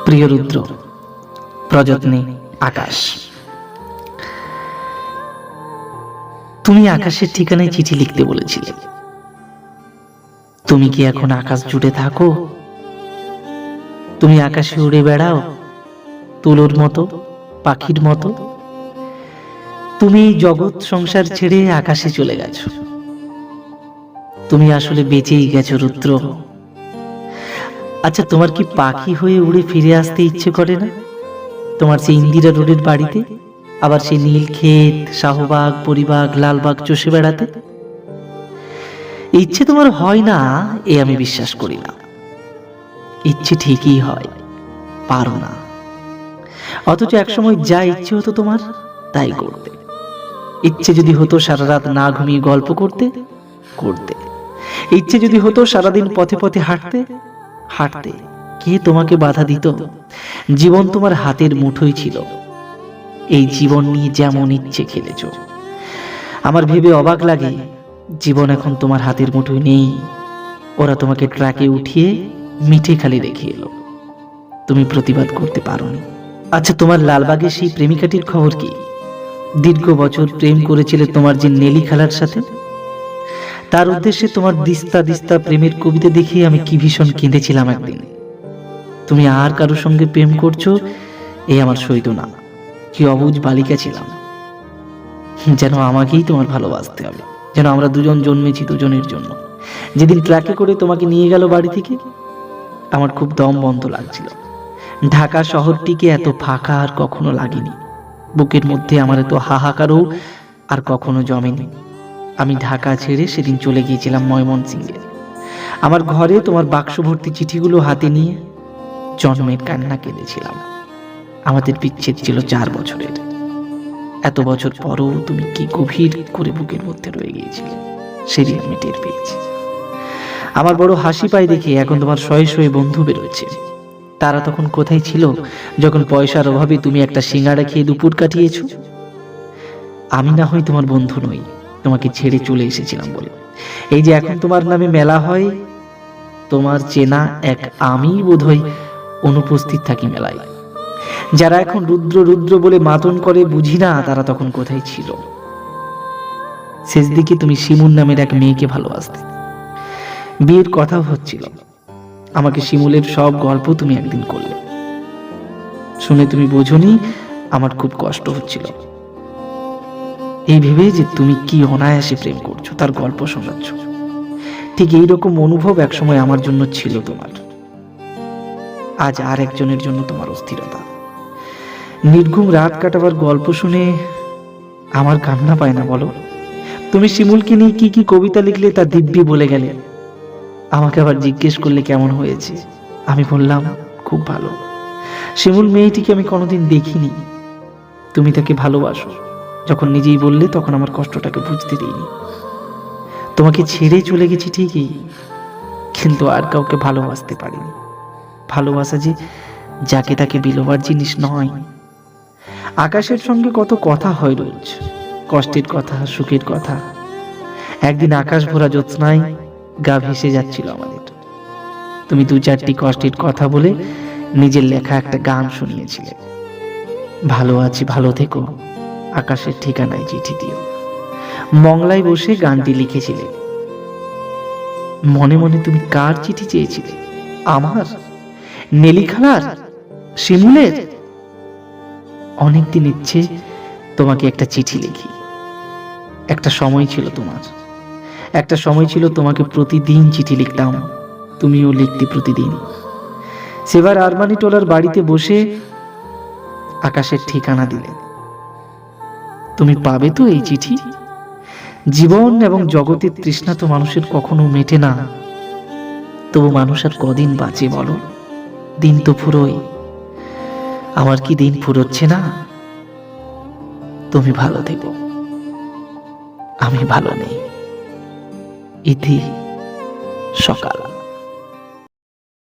প্রিয় রুদ্র, প্রযত্নে আকাশ। তুমি আকাশের ঠিকানায় চিঠি লিখতে বলেছিলে। তুমি কি এখন আকাশ জুড়ে থাকো? তুমি আকাশে উড়ে বেড়াও তুলোর মতো, পাখির মতো? তুমি জগৎ সংসার ছেড়ে আকাশে চলে গেছো। তুমি আসলে বেঁচেই গেছো রুদ্র। আচ্ছা, তোমার কি পাখি হয়ে উড়ে ফিরে আসতে ইচ্ছে করে না? তোমার সেই ইন্দিরা রোডের বাড়িতে, আবার সেই নীলক্ষেত, শাহবাগ, পরিবাগ, লালবাগ চষে বেড়াতে? ইচ্ছে তোমার হয় না এ আমি বিশ্বাস করি না। ইচ্ছে ঠিকই হয়, পারো না। অথচ একসময় যা ইচ্ছে হতো তোমার তাই করতে। ইচ্ছে যদি হতো সারা রাত না ঘুমিয়ে গল্প করতে, করতে। ইচ্ছে যদি হতো সারাদিন পথে পথে হাঁটতে, হাঁটতে। কে তোমাকে বাধা দিত? জীবন তোমার হাতের মুঠোই ছিল। এই জীবন নিয়ে যেমন ইচ্ছে খেলেছ। আমার ভেবে অবাক লাগে, জীবন এখন তোমার হাতের মুঠোয় নেই। ওরা তোমাকে ট্রাকে উঠিয়ে মিঠে খালি রেখে এলো। তুমি প্রতিবাদ করতে পারোনি। আচ্ছা, তোমার লালবাগের সেই প্রেমিকাটির খবর কি? দীর্ঘ বছর প্রেম করেছিলে তোমার যে নেলি খালার সাথে। তার উদ্দেশ্যে তোমার দিস্তা দিস্তা প্রেমের কবিতা দেখে আমি কি ভীষণ কেঁদেছিলাম একদিন। তুমি আর কারোর সঙ্গে প্রেম করছো এই আমার সইতো না। কি অবুঝ বালিকা ছিলাম। যেন আমাকেই তোমার ভালোবাসতে হবে, যেন আমরা দুজন জন্মেছি দুজনের জন্য। যেদিন ট্রাকে করে তোমাকে নিয়ে গেল বাড়ি থেকে, আমার খুব দম বন্ধ লাগছিল। ঢাকা শহরটিকে এত ফাঁকা আর কখনো লাগেনি। বুকের মধ্যে আমার এত হাহাকারও আর কখনো জমেনি। আমি ঢাকা ছেড়ে সেদিন চলে গিয়েছিলাম ময়মনসিংহে। আমার ঘরে তোমার বাক্স ভর্তি চিঠিগুলো হাতে নিয়ে জন্মের কান্না কেঁদেছিলাম। আমাদের বিচ্ছেদ ছিল 4 বছরের। এত বছর পরও তুমি কি গভীর করে বুকের মধ্যে রয়ে গিয়েছিলে সেদিন আমি টের পেয়েছি। আমার বড় হাসি পায় দেখে এখন তোমার শয়ে শয়ে বন্ধু বেরোচ্ছে। তারা তখন কোথায় ছিল যখন পয়সার অভাবে তুমি একটা সিঙ্গাড়া খেয়ে দুপুর কাটিয়েছ? আমি না হয় তোমার বন্ধু নই, তোমাকে ছেড়ে চলে এসেছিলাম বলে। এই যে এখন তোমার নামে মেলা হয়, তোমার চেনা এক আমি বোধহয় অনুপস্থিত থাকি মেলায়। যারা এখন রুদ্র রুদ্র বলে মাতন করে বুঝি না তারা তখন কোথায় ছিল। শেষ দিকে তুমি শিমুল নামের এক মেয়েকে ভালোবাসতে। বিয়ের কথাও হচ্ছিল। আমাকে শিমুলের সব গল্প তুমি একদিন করলে। শুনে তুমি বোঝনি আমার খুব কষ্ট হচ্ছিল। এই ভেবে যে তুমি কি অনায়াসে প্রেম করছো তার গল্প শোনাচ্ছ। ঠিক এইরকম অনুভব একসময় আমার জন্য ছিল তোমার। আজ আর একজনের জন্য তোমার অস্থিরতা। নির্ঘুম রাত কাটাবার গল্প শুনে আমার কান্না পায় না বলো? তুমি শিমুলকে নিয়ে কি কি কবিতা লিখলে তা দিব্যি বলে গেলে। আমাকে আবার জিজ্ঞেস করলে কেমন হয়েছে। আমি বললাম খুব ভালো। শিমুল মেয়েটিকে আমি কোনোদিন দেখিনি। তুমি তাকে ভালোবাসো যখন নিজেই বললে তখন আমার কষ্টটাকে বুঝতে দিইনি। তোমাকে ছেড়ে চলে গেছি ঠিকই, কিন্তু আর কাউকে ভালোবাসতে পারিনি। ভালোবাসা যে যাকে তাকে বিলোবার জিনিস নয়। আকাশের সঙ্গে কত কথা হয় রোজ, কষ্টের কথা, সুখের কথা। একদিন আকাশ ভরা জ্যোৎস্নায় গা ভেসে যাচ্ছিল আমাদের। তুমি 2-4টি কষ্টের কথা বলে নিজের লেখা একটা গান শুনিয়েছিলে। ভালো আছি, ভালো থেকো, আকাশের ঠিকানায় চিঠি দিও। মংলায় বসে গানটি লিখেছিলে। মনে মনে তুমি কার চিঠি চেয়েছিলে? আমার? নেলি খালার? শিমুলের? অনেকদিন ইচ্ছে তোমাকে একটা চিঠি লিখি। একটা সময় ছিল তোমার, একটা সময় ছিল তোমাকে প্রতিদিন চিঠি লিখতাম, তুমিও লিখতে প্রতিদিন। সেবার আরমানি টোলার বাড়িতে বসে আকাশের ঠিকানা দিলে। তুমি পাবে তো এই চিঠি? জীবন এবং জগতের তৃষ্ণা তো মানুষের কখনো মেটে না। তবু মানুষ আর কদিন বাঁচে বলো? দিন তো ফুরোয়। আমার কি দিন ফুরোচ্ছে না? তুমি ভালো থেকো, আমি ভালো নেই। ইতি সকাল।